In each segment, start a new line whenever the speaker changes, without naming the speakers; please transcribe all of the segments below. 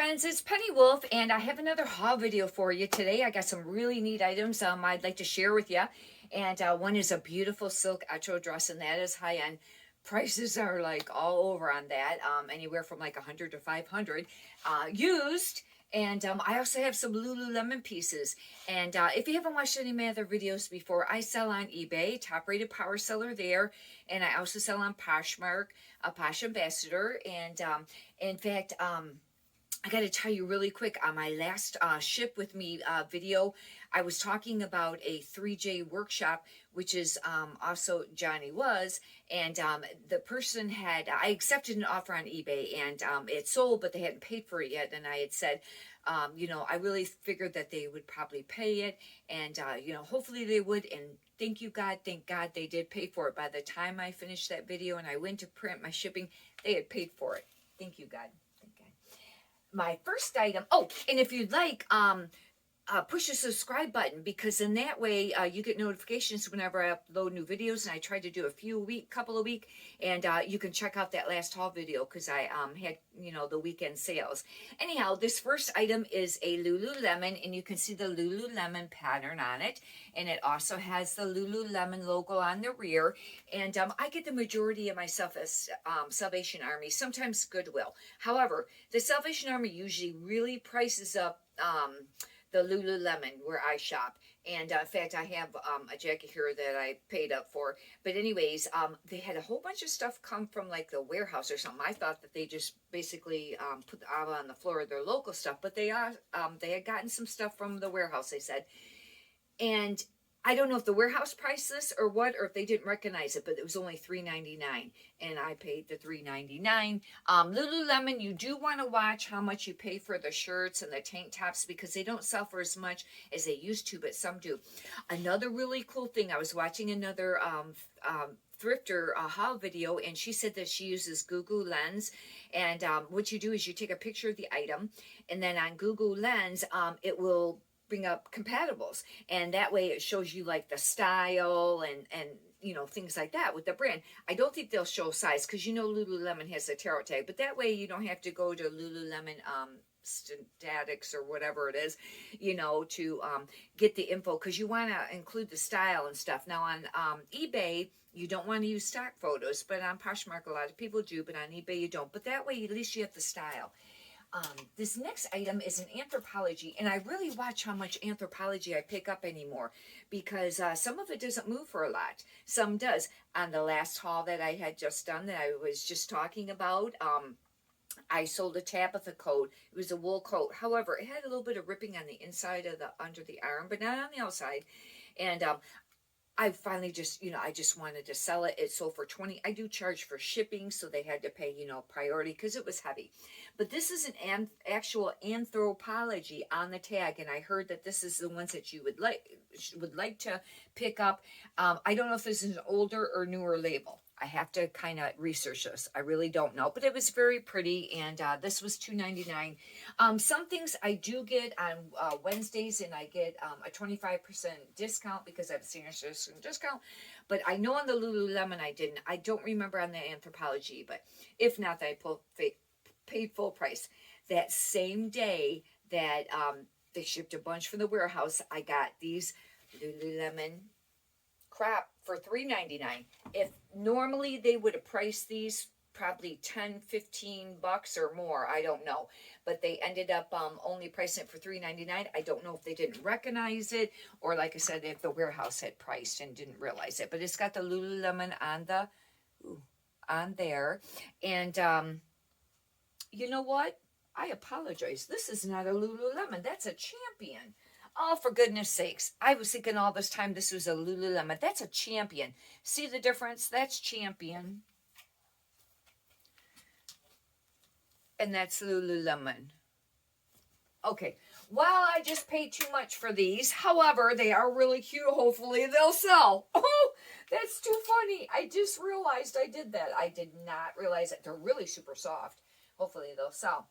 friends, it's Penny Wolf, and I have another haul video for you today. I got some really neat items I'd like to share with you, and one is a beautiful silk Etro dress, and that is high end. Prices are like all over on that, anywhere from like 100 to 500 used. And I also have some Lululemon pieces. And if you haven't watched any of my other videos before, I sell on eBay, top rated power seller there. And I also sell on Poshmark, a Posh Ambassador. And in fact, I got to tell you really quick, on my last Ship With Me video, I was talking about a 3J workshop, which is also Johnny was, and the person had, I accepted an offer on eBay, and it sold, but they hadn't paid for it yet, and I had said, you know, I really figured that they would probably pay it, and, you know, hopefully they would, and thank God they did pay for it. By the time I finished that video and I went to print my shipping, they had paid for it. Thank you, God. Thank God. My first item, oh, and if you'd like, push the subscribe button, because in that way you get notifications whenever I upload new videos, and I try to do a couple a week, and you can check out that last haul video because I had, you know, the weekend sales. Anyhow, this first item is a Lululemon, and you can see the Lululemon pattern on it, and it also has the Lululemon logo on the rear, and I get the majority of my stuff as Salvation Army, sometimes Goodwill. However, the Salvation Army usually really prices up the Lululemon where I shop. And in fact, I have a jacket here that I paid up for. But anyways, they had a whole bunch of stuff come from like the warehouse or something. I thought that they just basically put out on the floor of their local stuff, but they had gotten some stuff from the warehouse, they said. And I don't know if the warehouse priced this or what, or if they didn't recognize it, but it was only $3.99, and I paid the $3.99. Lululemon, you do want to watch how much you pay for the shirts and the tank tops, because they don't sell for as much as they used to, but some do. Another really cool thing, I was watching another thrifter haul video, and she said that she uses Google Lens, and what you do is you take a picture of the item, and then on Google Lens, it will bring up compatibles, and that way it shows you like the style and you know, things like that with the brand. I don't think they'll show size, because you know Lululemon has a tarot tag, but that way you don't have to go to Lululemon statics or whatever it is, you know, to get the info, because you want to include the style and stuff. Now on eBay, you don't want to use stock photos, but on Poshmark a lot of people do, but on eBay you don't. But that way at least you have the style. This next item is an Anthropologie, and I really watch how much Anthropologie I pick up anymore, because some of it doesn't move for a lot. Some does. On the last haul that I had just done that I was just talking about, I sold a Tabitha coat. It was a wool coat. However, it had a little bit of ripping on the inside of the under the arm, but not on the outside. And I finally just, you know, I just wanted to sell it. It sold for $20. I do charge for shipping, so they had to pay, you know, priority, because it was heavy. But this is an actual Anthropologie on the tag, and I heard that this is the ones that you would like to pick up. I don't know if this is an older or newer label. I have to kind of research this. I really don't know, but it was very pretty, and this was $2.99. Some things I do get on Wednesdays, and I get a 25% discount because I have a senior citizen discount. But I know on the Lululemon I didn't. I don't remember on the Anthropologie, but if not, I paid full price. That same day that they shipped a bunch from the warehouse, I got these Lululemon crap for $3.99. If normally they would have priced these probably $10-15 or more, I don't know, but they ended up only pricing it for $3.99. I don't know if they didn't recognize it, or like I said, if the warehouse had priced and didn't realize it. But it's got the Lululemon on there, and you know what? I apologize. This is not a Lululemon. That's a Champion. Oh, for goodness sakes. I was thinking all this time this was a Lululemon. That's a Champion. See the difference? That's Champion. And that's Lululemon. Okay. Well, I just paid too much for these. However, they are really cute. Hopefully they'll sell. Oh, that's too funny. I just realized I did that. I did not realize it. They're really super soft. Hopefully they'll sell.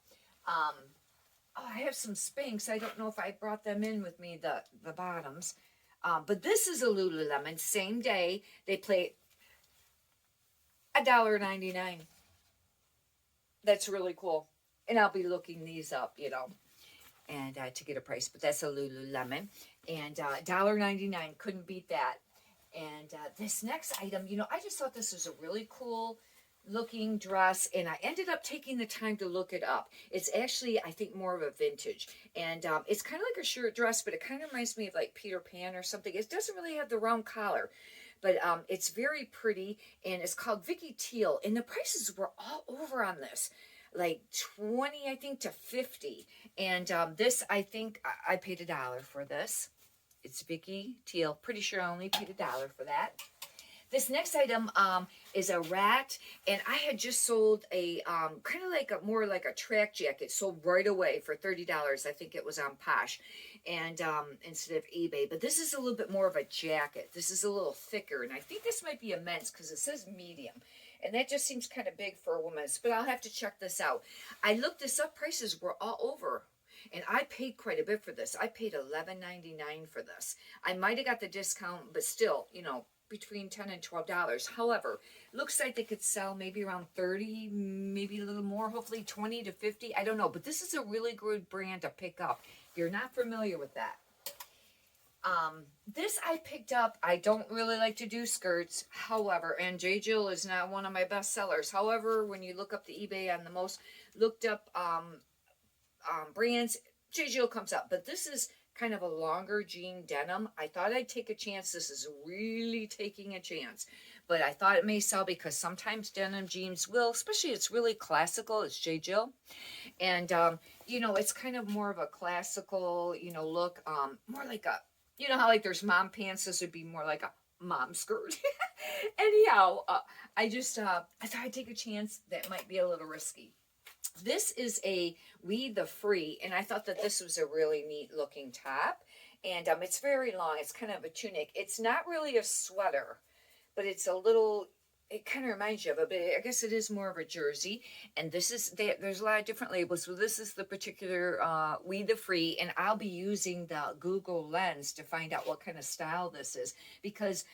Oh, I have some Spanx. I don't know if I brought them in with me, the bottoms. But this is a Lululemon. Same day. They play $1.99. That's really cool. and I'll be looking these up, and to get a price. But that's a Lululemon, and $1.99, couldn't beat that. And this next item, I just thought this was a really cool looking dress, and I ended up taking the time to look it up. It's actually, I think, more of a vintage, and it's kind of like a shirt dress, but it kind of reminds me of like Peter Pan or something. It doesn't really have the round collar, but it's very pretty, and it's called Vicky Teal, and the prices were all over on this, like 20, I think, to 50. And this, I think I paid $1 for this. It's Vicky Teal. Pretty sure I only paid $1 for that. This next item is a rat, and I had just sold a kind of like more like a track jacket, sold right away for $30. I think it was on Posh, and instead of eBay. But this is a little bit more of a jacket. This is a little thicker, and I think this might be a men's because it says medium, and that just seems kind of big for a woman's. But I'll have to check this out. I looked this up. Prices were all over. And I paid quite a bit for this. I paid $11.99 for this. I might have got the discount, but still, between $10 and $12. However, looks like they could sell maybe around 30, maybe a little more, hopefully 20 to 50. I don't know, but this is a really good brand to pick up if you're not familiar with that. This I picked up. I don't really like to do skirts, however, and J. Jill is not one of my best sellers. However, when you look up the eBay on the most looked up brands, J. Jill comes up. But this is kind of a longer jean denim. I thought I'd take a chance. This is really taking a chance, but I thought it may sell because sometimes denim jeans will, especially it's really classical. It's J. Jill, and it's kind of more of a classical, look, more like a, how like there's mom pants. This would be more like a mom skirt. Anyhow, I thought I'd take a chance. That might be a little risky. This is a We the Free, and I thought that this was a really neat looking top, and it's very long. It's kind of a tunic. It's not really a sweater, but it's a little, it kind of reminds you of it, but I guess it is more of a jersey. And this is, there's a lot of different labels, so this is the particular We the Free, and I'll be using the Google Lens to find out what kind of style this is, because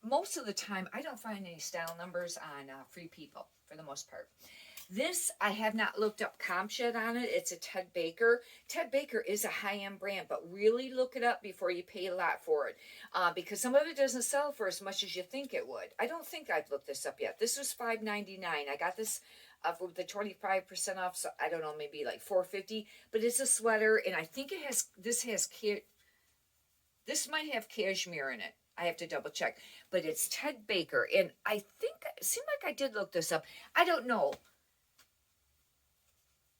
most of the time I don't find any style numbers on Free People for the most part. This, I have not looked up comps yet on it. It's a Ted Baker. Ted Baker is a high-end brand, but really look it up before you pay a lot for it, because some of it doesn't sell for as much as you think it would. I don't think I've looked this up yet. This was $5.99. I got this for the 25% off, so I don't know, maybe like $4.50. But it's a sweater, and I think this might have cashmere in it. I have to double check, but it's Ted Baker, and I think it seemed like I did look this up. I don't know.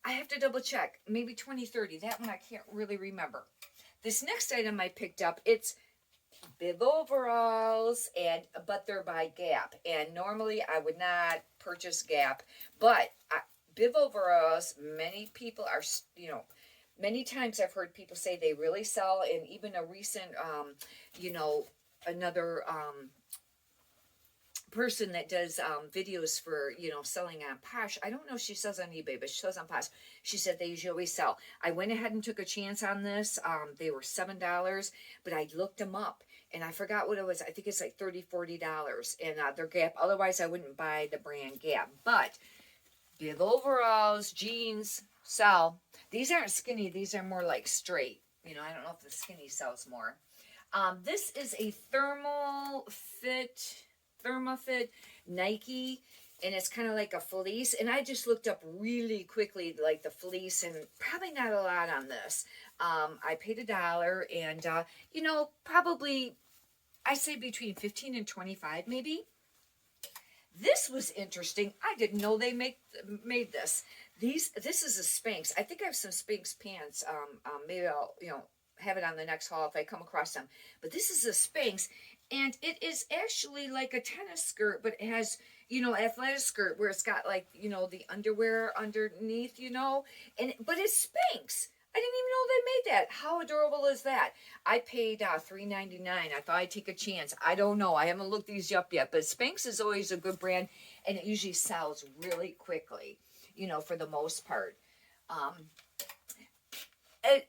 I have to double check. Maybe 2030. That one I can't really remember. This next item I picked up, it's bib overalls, but they're by Gap. And normally I would not purchase Gap, but bib overalls, many people are, many times I've heard people say they really sell. And even a recent, another person that does videos for selling on Posh. I don't know if she sells on eBay, but she sells on Posh. She said they usually always sell. I went ahead and took a chance on this. They were $7, but I looked them up and I forgot what it was. I think it's like $30-$40, and they're Gap. Otherwise I wouldn't buy the brand Gap. But bib overalls, jeans sell. These aren't skinny. These are more like straight. I don't know if the skinny sells more. This is a ThermaFit Nike, and it's kind of like a fleece, and I just looked up really quickly like the fleece, and probably not a lot on this. I paid $1, and probably I say between 15 and 25 maybe. This was interesting. I didn't know they made this. This is a Spanx. I think I have some Spanx pants. Maybe I'll have it on the next haul if I come across them. But this is a Spanx, and it is actually like a tennis skirt, but it has, athletic skirt where it's got like, the underwear underneath, but it's Spanx. I didn't even know they made that. How adorable is that? I paid $3.99. I thought I'd take a chance. I don't know. I haven't looked these up yet, but Spanx is always a good brand, and it usually sells really quickly, for the most part.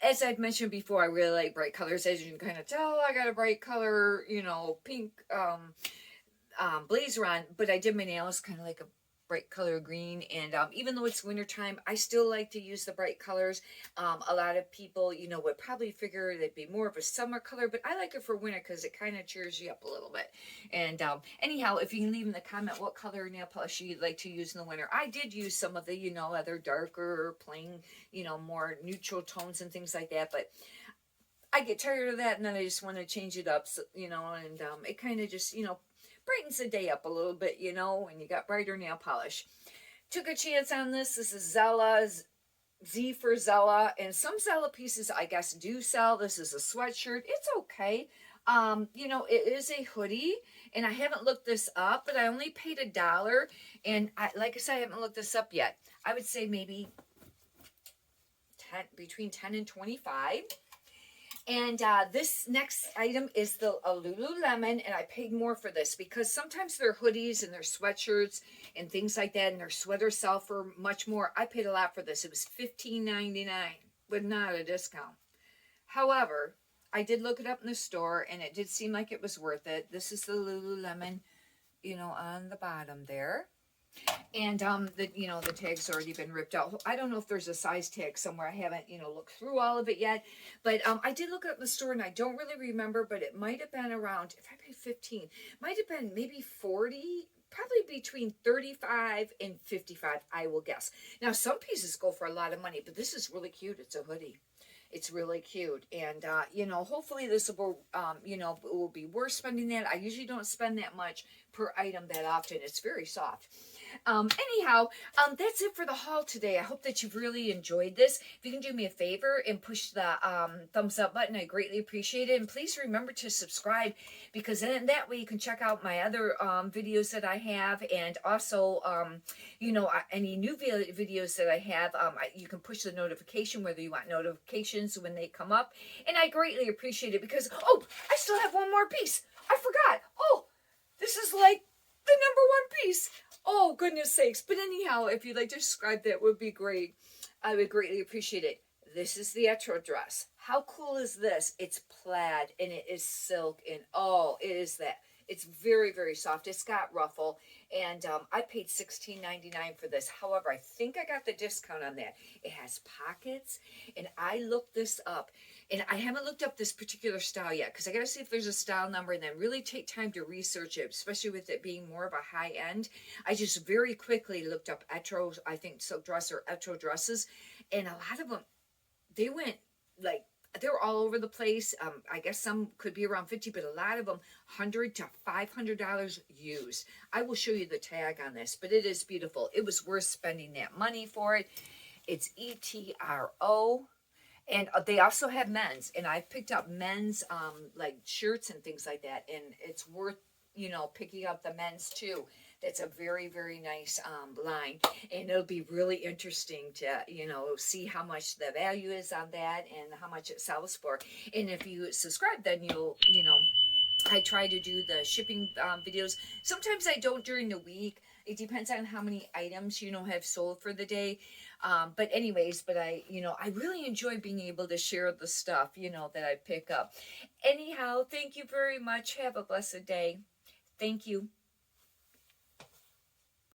As I've mentioned before, I really like bright colors. As you can kind of tell, I got a bright color, pink blazer on, but I did my nails kind of like bright color green. And even though it's wintertime, I still like to use the bright colors. A lot of people, you know, would probably figure it'd be more of a summer color, but I like it for winter because it kind of cheers you up a little bit. And anyhow, if you can leave in the comment what color nail polish you'd like to use in the winter. I did use some of the, you know, other darker, plain, you know, more neutral tones and things like that, but I get tired of that, and then I just want to change it up, so, you know, and it kind of just, you know, brightens the day up a little bit, you know, when you got brighter nail polish. Took a chance on this. This is Zella's Z for Zella, and some Zella pieces I guess do sell. This is a sweatshirt. It's okay. You know, it is a hoodie, and I haven't looked this up, but I only paid $1, and like I said, I haven't looked this up yet. I would say maybe between 10 and 25. And this next item is the Lululemon, and I paid more for this because sometimes their hoodies and their sweatshirts and things like that, and their sweaters sell for much more. I paid a lot for this. It was $15.99 with not a discount. However, I did look it up in the store, and it did seem like it was worth it. This is the Lululemon, you know, on the bottom there. And the, you know, the tag's already been ripped out. I don't know if there's a size tag somewhere. I haven't, you know, looked through all of it yet. But I did look up in the store, and I don't really remember, but it might have been around, if I paid 15, might have been maybe 40, probably between 35 and 55, I will guess. Now, some pieces go for a lot of money, but this is really cute. It's a hoodie. It's really cute. And, you know, hopefully this will, you know, it will be worth spending that. I usually don't spend that much per item that often. It's very soft. Anyhow, that's it for the haul today. I hope that you've really enjoyed this. If you can do me a favor and push the thumbs up button, I greatly appreciate it. And please remember to subscribe, because then that way you can check out my other videos that I have, and also, you know, any new videos that I have. You can push the notification, whether you want notifications when they come up. And I greatly appreciate it because, oh, I still have one more piece. I forgot. Oh, this is like the #1 piece. Oh, goodness sakes. But anyhow, if you'd like to subscribe, that would be great. I would greatly appreciate it. This is the Etro dress. How cool is this? It's plaid, and it is silk, and oh, it is that. It's very, very soft. It's got ruffle, and I paid $16.99 for this. However, I think I got the discount on that. It has pockets, and I looked this up, and I haven't looked up this particular style yet because I got to see if there's a style number and then really take time to research it, especially with it being more of a high end. I just very quickly looked up Etro, I think silk dress or Etro dresses, and a lot of them, they went like, they were all over the place. I guess some could be around 50, but a lot of them $100 to $500 used. I will show you the tag on this, but it is beautiful. It was worth spending that money for it. It's Etro, and they also have men's, and I picked up men's like shirts and things like that, and it's worth, you know, picking up the men's too. That's a very, very nice line, and it'll be really interesting to, you know, see how much the value is on that and how much it sells for. And if you subscribe, then you'll, you know, I try to do the shipping videos. Sometimes I don't during the week. It depends on how many items, you know, have sold for the day. But anyways, but I, you know, I really enjoy being able to share the stuff, you know, that I pick up. Anyhow, thank you very much. Have a blessed day. Thank you.